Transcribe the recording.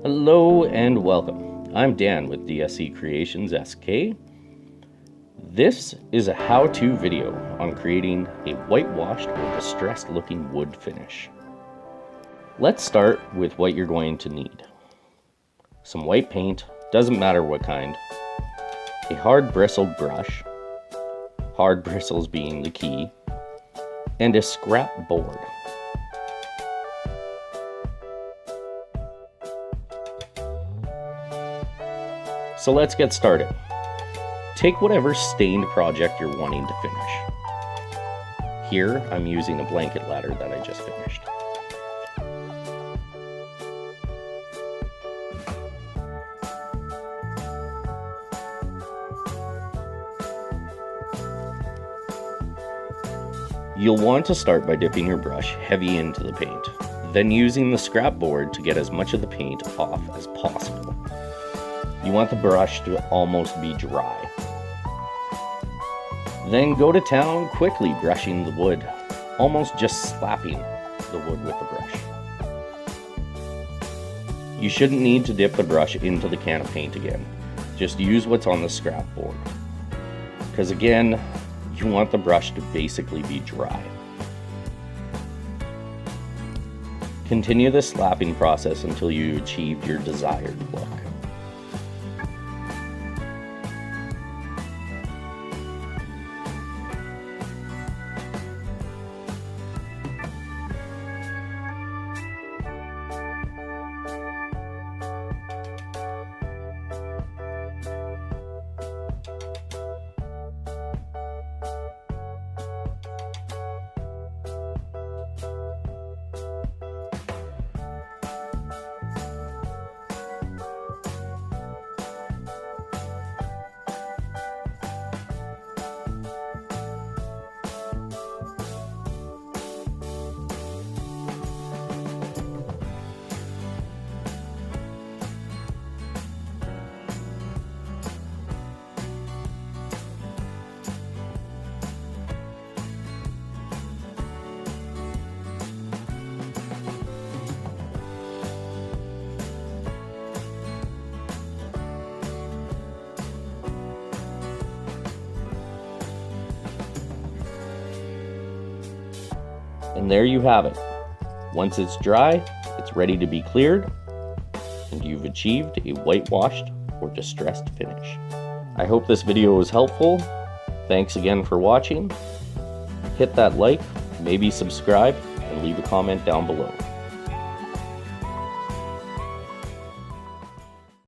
Hello and welcome. I'm Dan with DSCcreationssk. This is a how-to video on creating a whitewashed or distressed looking wood finish. Let's start with what you're going to need. Some white paint, doesn't matter what kind, a hard bristled brush, hard bristles being the key, and a scrap board. So let's get started. Take whatever stained project you're wanting to finish. Here, I'm using a blanket ladder that I just finished. You'll want to start by dipping your brush heavy into the paint, then using the scrap board to get as much of the paint off as possible. You want the brush to almost be dry. Then go to town quickly brushing the wood, almost just slapping the wood with the brush. You shouldn't need to dip the brush into the can of paint again. Just use what's on the scrap board. Because again, you want the brush to basically be dry. Continue the slapping process until you achieve your desired look. And there you have it. Once it's dry, it's ready to be cleared, and you've achieved a whitewashed or distressed finish. I hope this video was helpful. Thanks again for watching. Hit that like, maybe subscribe, and leave a comment down below.